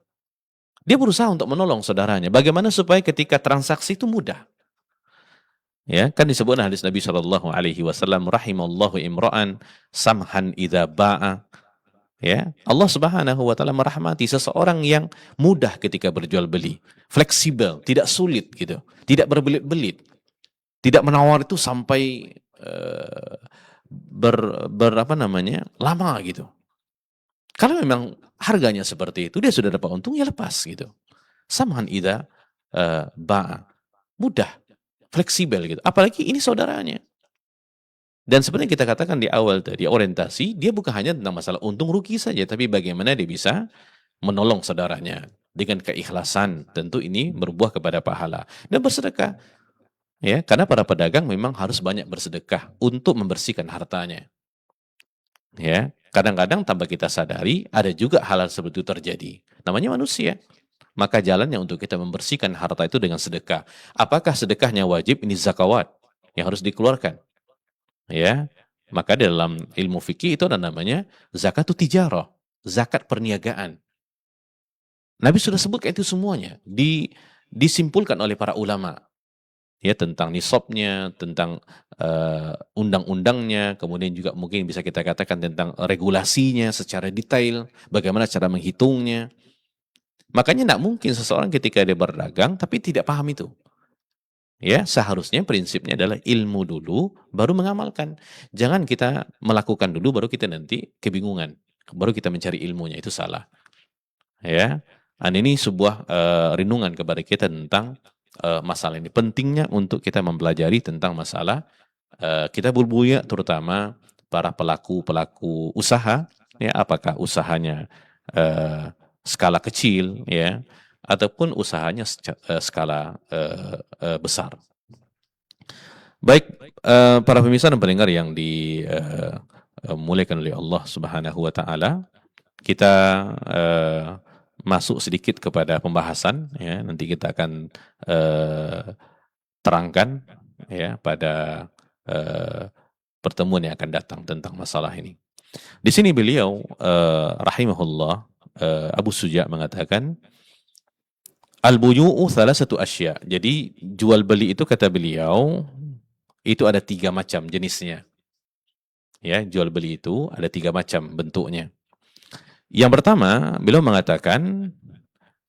Dia berusaha untuk menolong saudaranya. Bagaimana supaya ketika transaksi itu mudah? Ya, kan disebutkan hadis Nabi SAW, rahimallahu imra'an samhan idza ba'a. Ya, Allah Subhanahu wa taala merahmati seseorang yang mudah ketika berjual beli, fleksibel, tidak sulit gitu, tidak berbelit-belit, tidak menawar itu sampai lama gitu. Kalau memang harganya seperti itu, dia sudah dapat untung, ya lepas gitu. Samhan idza ba'a, mudah, fleksibel gitu. Apalagi ini saudaranya. Dan sebenarnya kita katakan di awal tadi, orientasi, dia bukan hanya tentang masalah untung rugi saja, tapi bagaimana dia bisa menolong saudaranya. Dengan keikhlasan, tentu ini berbuah kepada pahala. Dan bersedekah. Ya, karena para pedagang memang harus banyak bersedekah untuk membersihkan hartanya. Ya, kadang-kadang tanpa kita sadari, ada juga hal seperti itu terjadi. Namanya manusia. Maka jalannya untuk kita membersihkan harta itu dengan sedekah. Apakah sedekahnya wajib? Ini zakawat yang harus dikeluarkan. Ya, maka dalam ilmu fikih itu ada namanya zakatut tijarah, zakat perniagaan. Nabi sudah sebutkan itu semuanya, disimpulkan oleh para ulama, ya, tentang nisabnya, tentang undang-undangnya, kemudian juga mungkin bisa kita katakan tentang regulasinya secara detail, bagaimana cara menghitungnya. Makanya tidak mungkin seseorang ketika dia berdagang tapi tidak paham itu. Ya, seharusnya prinsipnya adalah ilmu dulu, baru mengamalkan. Jangan kita melakukan dulu, baru kita nanti kebingungan. Baru kita mencari ilmunya, itu salah. Ya, dan ini sebuah renungan kepada kita tentang masalah ini. Pentingnya untuk kita mempelajari tentang masalah kita berbuya, terutama para pelaku usaha. Ya, apakah usahanya skala kecil, ya, ataupun usahanya skala besar. Baik, para pemirsa dan pendengar yang dimuliakan oleh Allah Subhanahu wa taala, kita masuk sedikit kepada pembahasan, ya. Nanti kita akan terangkan, ya, pada pertemuan yang akan datang tentang masalah ini. Di sini beliau rahimahullah, Abu Suja mengatakan, al-buyu'u thalathatu asya. Jadi jual beli itu, kata beliau, itu ada 3 macam jenisnya. Ya, jual beli itu ada 3 macam bentuknya. Yang pertama, beliau mengatakan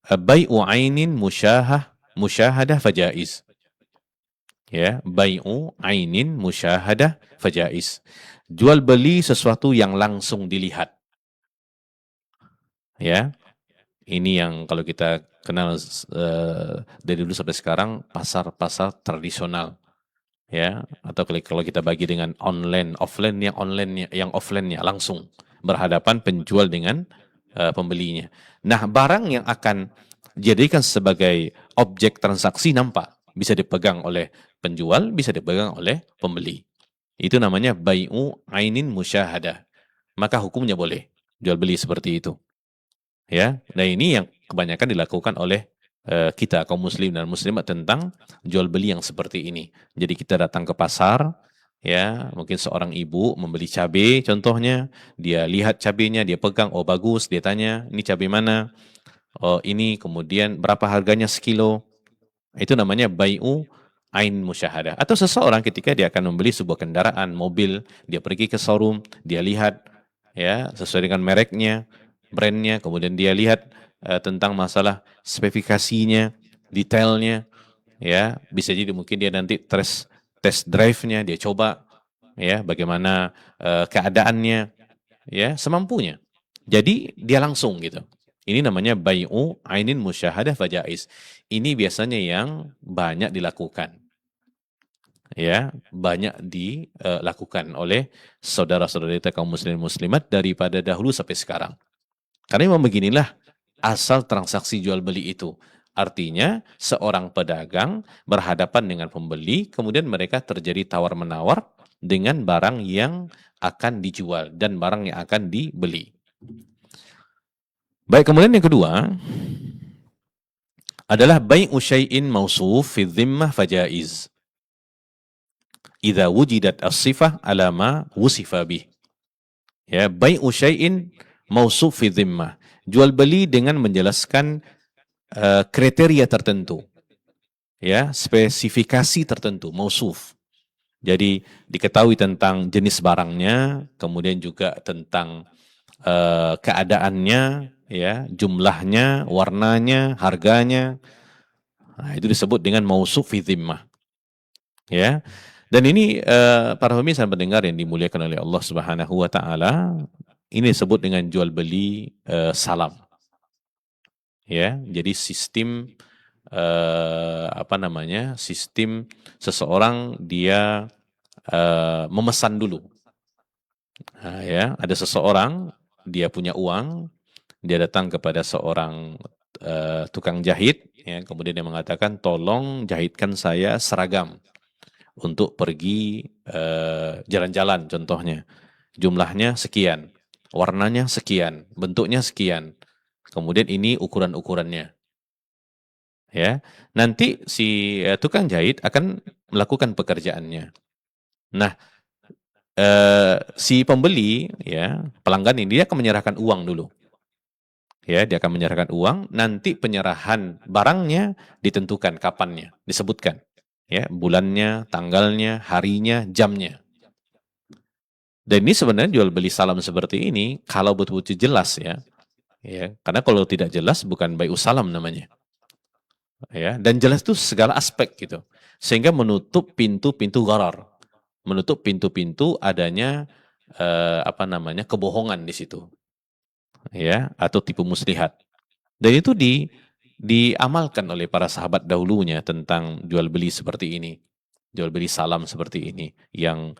bai'u ainin musyahadah fajaiz. Ya, bai'u ainin musyahadah fajaiz. Jual beli sesuatu yang langsung dilihat. Ya. Ini yang kalau kita kenal dari dulu sampai sekarang, pasar-pasar tradisional. Ya, atau kalau kita bagi dengan online, yang offline-nya langsung berhadapan penjual dengan pembelinya. Nah, barang yang akan dijadikan sebagai objek transaksi nampak, bisa dipegang oleh penjual, bisa dipegang oleh pembeli. Itu namanya bai'u ainin musyahadah. Maka hukumnya boleh jual beli seperti itu. Ya, nah ini yang kebanyakan dilakukan oleh kita kaum muslim dan muslimat tentang jual beli yang seperti ini. Jadi kita datang ke pasar, ya mungkin seorang ibu membeli cabai contohnya, dia lihat cabainya, dia pegang, oh bagus, dia tanya ini cabai mana, oh ini, kemudian berapa harganya sekilo. Itu namanya bai'u ain musyahadah. Atau seseorang ketika dia akan membeli sebuah kendaraan, mobil, dia pergi ke showroom, dia lihat ya sesuai dengan mereknya, brandnya, kemudian dia lihat tentang masalah spesifikasinya, detailnya, ya bisa jadi mungkin dia nanti test drive-nya, dia coba ya bagaimana keadaannya, ya semampunya. Jadi dia langsung gitu. Ini namanya bai'u ainin musyahadah fajaiz. Ini biasanya yang banyak dilakukan. Ya, banyak dilakukan oleh saudara-saudara kita kaum muslim muslimat daripada dahulu sampai sekarang. Karena memang beginilah asal transaksi jual beli itu. Artinya seorang pedagang berhadapan dengan pembeli, kemudian mereka terjadi tawar-menawar dengan barang yang akan dijual dan barang yang akan dibeli. Baik, kemudian yang kedua adalah bai'u syai'in mausuf fi dhimmah fajaiz. Idza wujidat as-sifah ala ma wusifa bih. Ya, bai'u syai'in mausuf fi dhimmah. Jual beli dengan menjelaskan kriteria tertentu. Ya, spesifikasi tertentu, mausuf. Jadi diketahui tentang jenis barangnya, kemudian juga tentang keadaannya, ya, jumlahnya, warnanya, harganya. Nah, itu disebut dengan mausuf fi dhimmah. Ya. Dan ini para pemirsa pendengar yang dimuliakan oleh Allah Subhanahu wa taala, ini disebut dengan jual beli salam. Ya, jadi sistem sistem seseorang dia memesan dulu. Nah, ya, ada seseorang dia punya uang, dia datang kepada seorang tukang jahit, ya, kemudian dia mengatakan tolong jahitkan saya seragam untuk pergi jalan-jalan contohnya. Jumlahnya sekian, warnanya sekian, bentuknya sekian. Kemudian ini ukuran-ukurannya. Ya, nanti si tukang jahit akan melakukan pekerjaannya. Nah, si pembeli, ya, pelanggan ini dia akan menyerahkan uang dulu. Ya, dia akan menyerahkan uang, nanti penyerahan barangnya ditentukan kapannya, disebutkan. Ya, bulannya, tanggalnya, harinya, jamnya. Dan ini sebenarnya jual beli salam seperti ini kalau betul-betul jelas ya. Ya, karena kalau tidak jelas bukan bai'u salam namanya. Ya, dan jelas itu segala aspek gitu. Sehingga menutup pintu-pintu gharar. Menutup pintu-pintu adanya kebohongan di situ. Ya, atau tipu muslihat. Dan itu diamalkan oleh para sahabat dahulunya tentang jual beli seperti ini. Jual beli salam seperti ini yang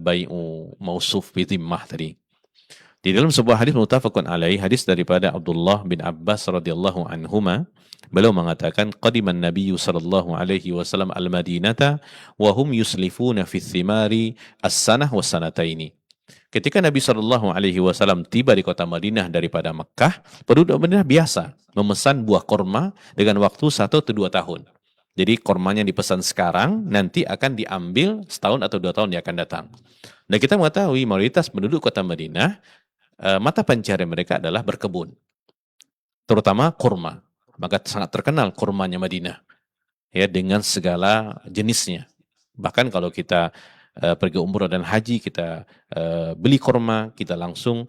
bai'u mausuf bi dhimmah tadi. Di dalam sebuah hadis muttafaqun alaih, hadis daripada Abdullah bin Abbas radhiyallahu anhuma, beliau mengatakan qadiman nabiyyu sallallahu alaihi wasallam al-Madinata wa hum yuslifuna fi thimari as-sanah was sanataini. Ketika Nabi sallallahu alaihi wasallam tiba di kota Madinah daripada Mekah, penduduk Madinah biasa memesan buah korma dengan waktu 1 atau 2 tahun. Jadi kormanya dipesan sekarang, nanti akan diambil setahun atau 2 tahun yang akan datang. Dan kita mengetahui mayoritas penduduk kota Madinah mata pencarian mereka adalah berkebun, terutama kurma. Maka sangat terkenal kurmanya Madinah, ya, dengan segala jenisnya. Bahkan kalau kita pergi umrah dan haji, kita beli kurma, kita langsung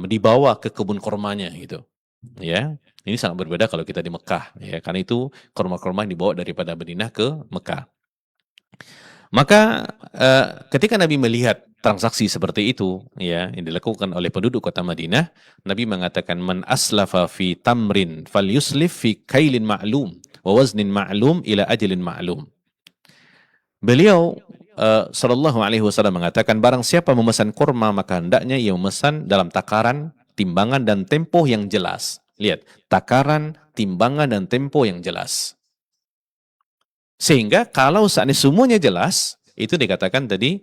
dibawa ke kebun kurmanya gitu. Ya, ini sangat berbeda kalau kita di Mekah, ya, karena itu kurma-kurma yang dibawa daripada Madinah ke Mekah. Maka ketika Nabi melihat transaksi seperti itu, ya, yang dilakukan oleh penduduk kota Madinah, Nabi mengatakan man aslafa fi tamrin falyuslif fi kailin ma'lum wa waznin ma'lum ila ajalin ma'lum. Beliau sallallahu alaihi wasallam mengatakan barang siapa memesan kurma maka hendaknya ia memesan dalam takaran, timbangan dan tempo yang jelas. Lihat, takaran, timbangan dan tempo yang jelas. Sehingga kalau saat ini semuanya jelas, itu dikatakan tadi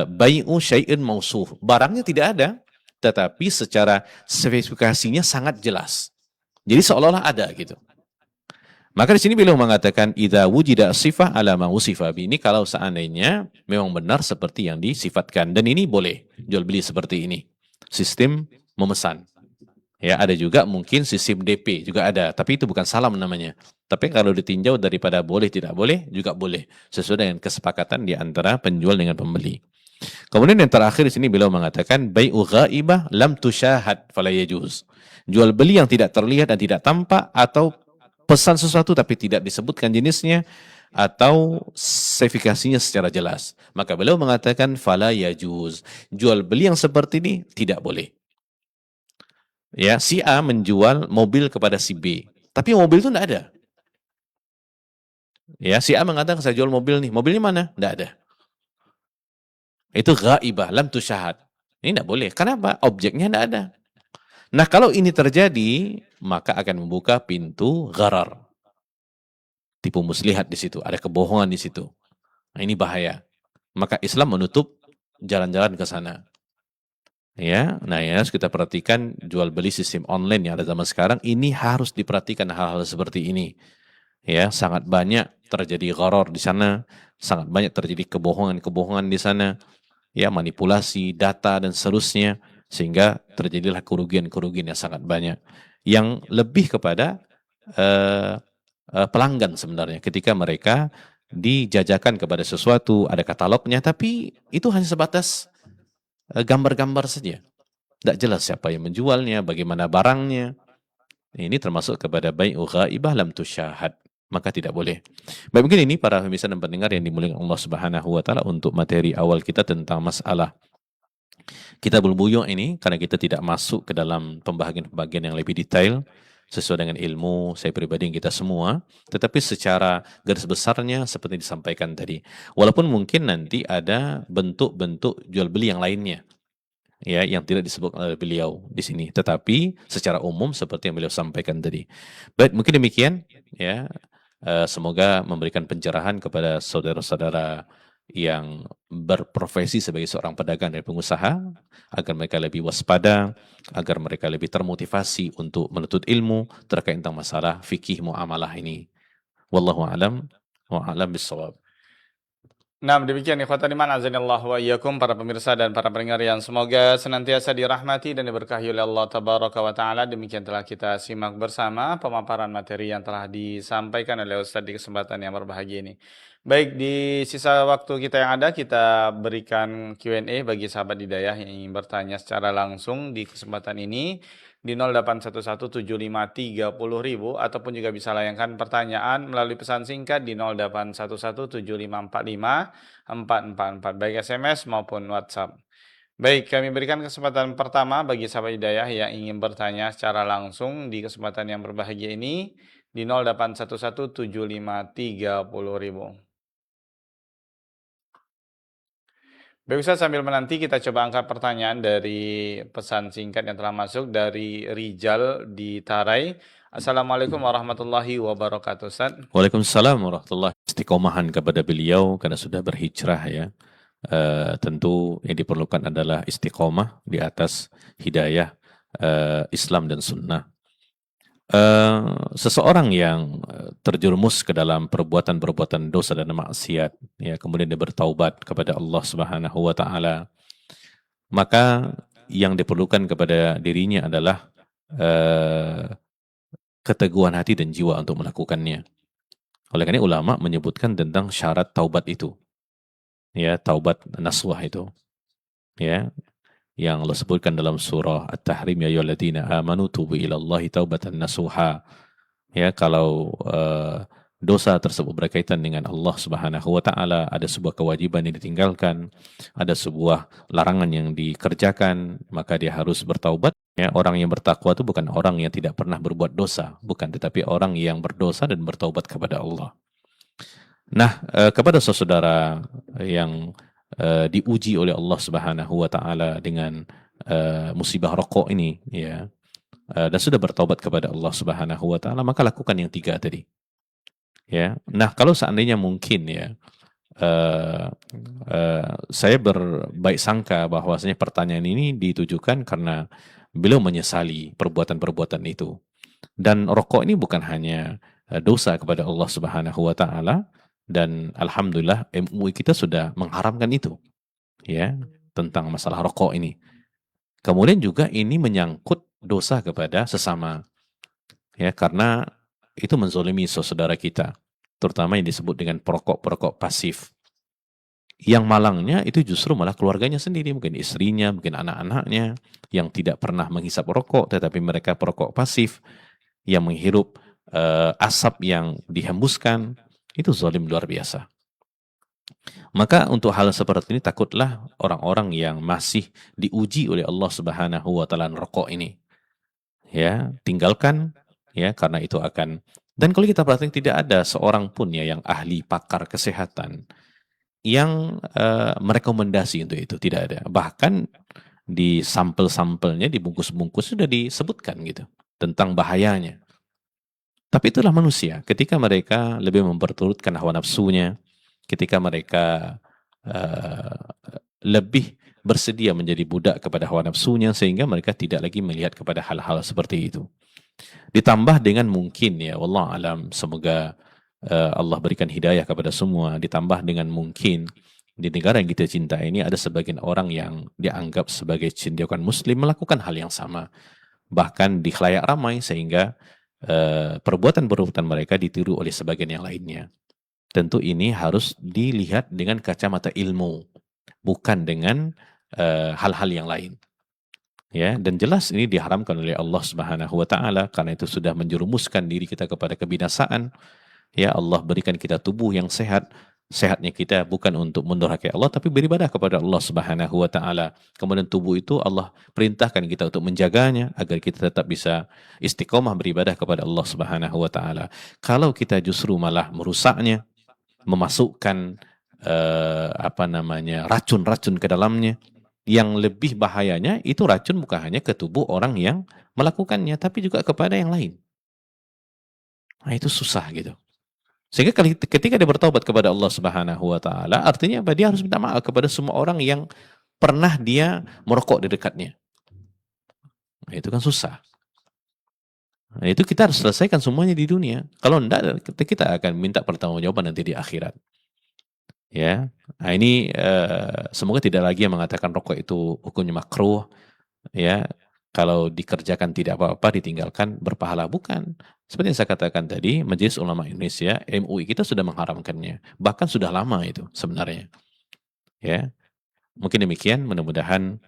bai'u syai'in mausuf. Barangnya tidak ada, tetapi secara spesifikasinya sangat jelas. Jadi seolah-olah ada gitu. Maka di sini beliau mengatakan idza wujida sifah ala ma usifa bi. Ini kalau seandainya memang benar seperti yang disifatkan, dan ini boleh jual beli seperti ini. Sistem memesan. Ya, ada juga mungkin sistem DP juga ada, tapi itu bukan salam namanya. Tapi kalau ditinjau daripada boleh tidak boleh juga boleh, sesuai dengan kesepakatan di antara penjual dengan pembeli. Kemudian yang terakhir di sini beliau mengatakan bai'u ghaibah lam tusyahad fala yajuz. Jual beli yang tidak terlihat dan tidak tampak, atau pesan sesuatu tapi tidak disebutkan jenisnya atau spesifikasinya secara jelas. Maka beliau mengatakan fala yajuz. Jual beli yang seperti ini tidak boleh. Ya, si A menjual mobil kepada si B, tapi mobil itu tidak ada. Ya, si A mengatakan saya jual mobil nih, mobilnya mana? Tidak ada. Itu ghaibah, lam tusyahad. Ini tidak boleh. Kenapa? Objeknya tidak ada. Nah, kalau ini terjadi, maka akan membuka pintu gharar. Tipu muslihat di situ, ada kebohongan di situ. Nah, ini bahaya. Maka Islam menutup jalan-jalan ke sana. Ya, nah ya harus kita perhatikan jual beli sistem online yang ada zaman sekarang ini harus diperhatikan hal-hal seperti ini. Ya, sangat banyak terjadi gharar di sana, sangat banyak terjadi kebohongan-kebohongan di sana, ya manipulasi data dan seterusnya, sehingga terjadilah kerugian-kerugian yang sangat banyak. Yang lebih kepada pelanggan sebenarnya ketika mereka dijajakan kepada sesuatu, ada katalognya, tapi itu hanya sebatas gambar-gambar saja. Tidak jelas siapa yang menjualnya, bagaimana barangnya. Ini termasuk kepada bai'u ghaibah lam tusyahad. Maka tidak boleh. Baik, mungkin ini para pemirsa dan pendengar yang dimuliakan Allah Subhanahu wa taala untuk materi awal kita tentang masalah Kitabul Buyu' ini, karena kita tidak masuk ke dalam pembahagian-pembahagian yang lebih detail sesuai dengan ilmu saya pribadi kita semua, tetapi secara garis besarnya seperti disampaikan tadi. Walaupun mungkin nanti ada bentuk-bentuk jual beli yang lainnya, ya, yang tidak disebut oleh beliau di sini, tetapi secara umum seperti yang beliau sampaikan tadi. Baik, mungkin demikian, ya. Semoga memberikan pencerahan kepada saudara-saudara yang berprofesi sebagai seorang pedagang dan pengusaha, agar mereka lebih waspada, agar mereka lebih termotivasi untuk menuntut ilmu terkait tentang masalah fikih muamalah ini. Wallahu a'lam wa a'lam bissawab. Nah, demikian ikhwatan iman azanillah wa iyyakum, para pemirsa dan para pendengar yang semoga senantiasa dirahmati dan diberkahi oleh Allah tabaraka wa taala. Demikian telah kita simak bersama pemaparan materi yang telah disampaikan oleh Ustaz di kesempatan yang berbahagia ini. Baik, di sisa waktu kita yang ada, kita berikan Q&A bagi sahabat hidayah yang ingin bertanya secara langsung di kesempatan ini di 08117530.000, ataupun juga bisa layangkan pertanyaan melalui pesan singkat di 0811754544, baik SMS maupun WhatsApp. Baik, kami berikan kesempatan pertama bagi sahabat hidayah yang ingin bertanya secara langsung di kesempatan yang berbahagia ini di 08117530.000. Baik Ustaz, sambil menanti kita coba angkat pertanyaan dari pesan singkat yang telah masuk dari Rijal di Tarai. Assalamualaikum warahmatullahi wabarakatuh Ustaz. Waalaikumsalam warahmatullahi wabarakatuh. Istiqomahan kepada beliau karena sudah berhijrah, ya. Tentu yang diperlukan adalah istiqomah di atas hidayah Islam dan sunnah. Seseorang yang terjerumus ke dalam perbuatan-perbuatan dosa dan maksiat, ya, kemudian dia bertaubat kepada Allah Subhanahu wa taala, maka yang diperlukan kepada dirinya adalah keteguhan hati dan jiwa untuk melakukannya. Oleh karena ulama menyebutkan tentang syarat taubat itu, ya, taubat nasuha itu, ya, yang Allah sebutkan dalam surah At-Tahrim, ya ayyuhalladzina amanu tubu ilallahi taubatan nasuha. Ya, kalau dosa tersebut berkaitan dengan Allah Subhanahu wa taala, ada sebuah kewajiban yang ditinggalkan, ada sebuah larangan yang dikerjakan, maka dia harus bertaubat. Ya, orang yang bertakwa itu bukan orang yang tidak pernah berbuat dosa, bukan, tetapi orang yang berdosa dan bertaubat kepada Allah. Nah, kepada saudara yang diuji oleh Allah Subhanahu wa taala dengan musibah rokok ini, ya, dan sudah bertaubat kepada Allah Subhanahu wa taala, maka lakukan yang 3 tadi. Ya. Nah, kalau seandainya mungkin, ya, saya berbaik sangka bahwasanya pertanyaan ini ditujukan karena beliau menyesali perbuatan-perbuatan itu. Dan rokok ini bukan hanya dosa kepada Allah Subhanahu wa taala, dan alhamdulillah MUI kita sudah mengharamkan itu, ya, tentang masalah rokok ini. Kemudian juga ini menyangkut dosa kepada sesama, ya, karena itu menzolimi saudara kita, terutama yang disebut dengan perokok-perokok pasif. Yang malangnya itu justru malah keluarganya sendiri, mungkin istrinya, mungkin anak-anaknya, yang tidak pernah menghisap rokok, tetapi mereka perokok pasif, yang menghirup asap yang dihembuskan, itu zalim luar biasa. Maka untuk hal seperti ini takutlah orang-orang yang masih diuji oleh Allah Subhanahu wa taala rokok ini. Ya, tinggalkan, ya, karena itu akan, dan kalau kita perhatikan tidak ada seorang pun ya yang ahli pakar kesehatan yang merekomendasi untuk itu, tidak ada. Bahkan di sampel-sampelnya, di bungkus-bungkus sudah disebutkan gitu tentang bahayanya. Tapi itulah manusia, ketika mereka lebih memperturutkan hawa nafsunya, ketika mereka lebih bersedia menjadi budak kepada hawa nafsunya, sehingga mereka tidak lagi melihat kepada hal-hal seperti itu. Ditambah dengan mungkin, ya, wallahu alam, semoga Allah berikan hidayah kepada semua, ditambah dengan mungkin di negara yang kita cintai ini ada sebagian orang yang dianggap sebagai cendekiawan muslim melakukan hal yang sama, bahkan di khalayak ramai, sehingga perbuatan-perbuatan mereka ditiru oleh sebagian yang lainnya. Tentu ini harus dilihat dengan kacamata ilmu, bukan dengan hal-hal yang lain. Ya, dan jelas ini diharamkan oleh Allah Subhanahu wa taala, karena itu sudah menjerumuskan diri kita kepada kebinasaan. Ya, Allah berikan kita tubuh yang sehat. Sehatnya kita bukan untuk mendurhakai Allah, tapi beribadah kepada Allah Subhanahu wa taala. Kemudian tubuh itu Allah perintahkan kita untuk menjaganya agar kita tetap bisa istiqomah beribadah kepada Allah Subhanahu wa taala. Kalau kita justru malah merusaknya, memasukkan racun-racun ke dalamnya, yang lebih bahayanya itu racun bukan hanya ke tubuh orang yang melakukannya, tapi juga kepada yang lain. Nah, itu susah gitu. Sehingga ketika dia bertaubat kepada Allah Subhanahu wa taala, artinya apa? Dia harus minta maaf kepada semua orang yang pernah dia merokok di dekatnya. Nah, itu kan susah. Nah, itu kita harus selesaikan semuanya di dunia. Kalau enggak, kita akan minta pertanggungjawaban nanti di akhirat. Ya. Nah, ini semoga tidak lagi yang mengatakan rokok itu hukumnya makruh, ya. Kalau dikerjakan tidak apa-apa, ditinggalkan berpahala, bukan. Seperti yang saya katakan tadi, Majelis Ulama Indonesia, MUI kita sudah mengharamkannya. Bahkan sudah lama itu sebenarnya. Ya. Mungkin demikian, mudah-mudahan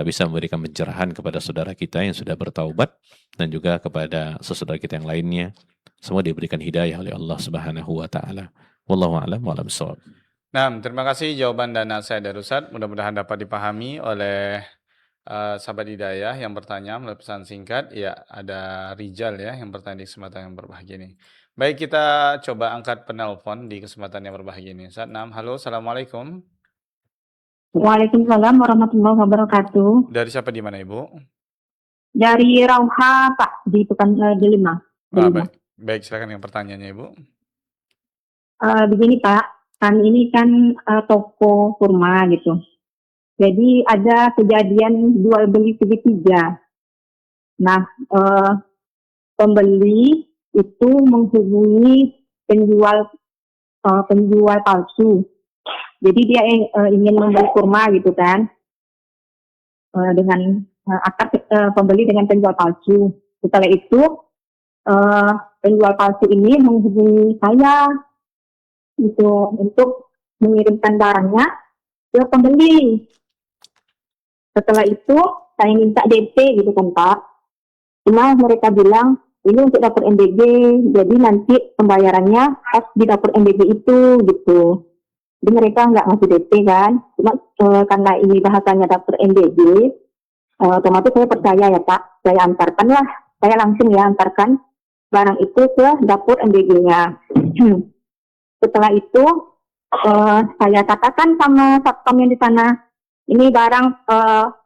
bisa memberikan pencerahan kepada saudara kita yang sudah bertaubat, dan juga kepada saudara kita yang lainnya. Semua diberikan hidayah oleh Allah Subhanahu wa taala. Wallahu a'lam wa a'lam bishawab. Nah, terima kasih jawaban dan nasihat dari Ustaz. Mudah-mudahan dapat dipahami oleh sahabat hidayah yang bertanya melalui pesan singkat. Ya, ada Rijal ya yang bertanya di kesempatan yang berbahagia ini. Baik, kita coba angkat penelpon di kesempatan yang berbahagia ini. Ustaz, halo, assalamualaikum. Waalaikumsalam warahmatullahi wabarakatuh. Dari siapa, di mana Ibu? Dari Rauha, Pak, di Delima. Baik, silakan yang pertanyaannya Ibu. Begini Pak, kami ini kan toko kurma gitu. Jadi ada kejadian jual beli segitiga. Nah, pembeli itu menghubungi penjual palsu. Jadi dia ingin membeli kurma gitu kan, dengan akad pembeli dengan penjual palsu. Setelah itu penjual palsu ini menghubungi saya gitu untuk mengirimkan barangnya ke pembeli. Setelah itu saya minta DP gitu kan Pak. Cuma mereka bilang ini untuk dapur MBG, jadi nanti pembayarannya pas di dapur MBG itu gitu. Jadi mereka nggak ngasih DP kan. Cuma karena ini bahasanya dapur MBG, otomatis saya percaya ya Pak. Saya antarkan lah, saya langsung ya antarkan barang itu ke dapur MBG-nya. Setelah itu saya katakan sama satpam yang di sana, ini barang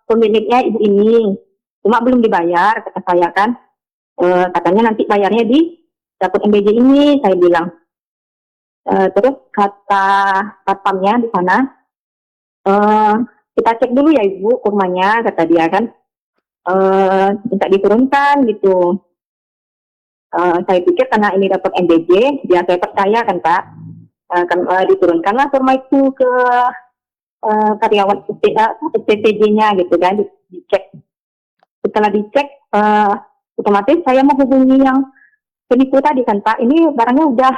pemiliknya ibu ini, cuma belum dibayar, kata saya kan. Katanya nanti bayarnya di dapur MBG ini, saya bilang. Terus kata satpamnya di sana, kita cek dulu ya ibu kurmanya, kata dia kan, minta diturunkan gitu. Saya pikir karena ini dapat MBJ, dia saya percaya kan Pak. Diturunkanlah forma itu ke karyawan STTJ-nya gitu kan, dicek. Setelah dicek, otomatis saya menghubungi yang penipu tadi kan Pak. Ini barangnya udah,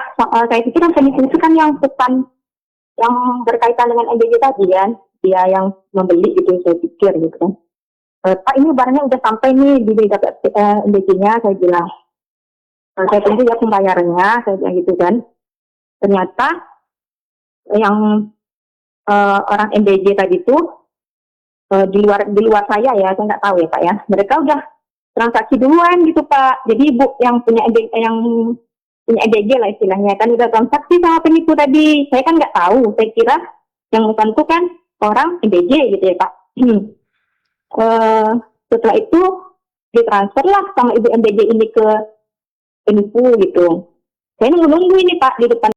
saya pikir yang penipu itu kan yang pesan yang berkaitan dengan MBJ tadi kan, dia yang membeli gitu, saya pikir gitu kan. Pak, ini barangnya udah sampai nih, di dapat MBJ-nya, saya bilang. Saya tunggu ya pembayarannya, saya bilang gitu kan. Ternyata yang orang MBJ tadi itu di luar saya ya, saya nggak tahu ya Pak ya. Mereka udah transaksi duluan gitu Pak. Jadi ibu yang punya MBJ lah istilahnya kan udah transaksi sama penipu tadi. Saya kan nggak tahu. Saya kira yang tentu kan orang MBJ gitu ya Pak. Setelah itu ditransfer lah sama ibu MBJ ini ke penipu gitu. Saya nunggu ini Pak di depan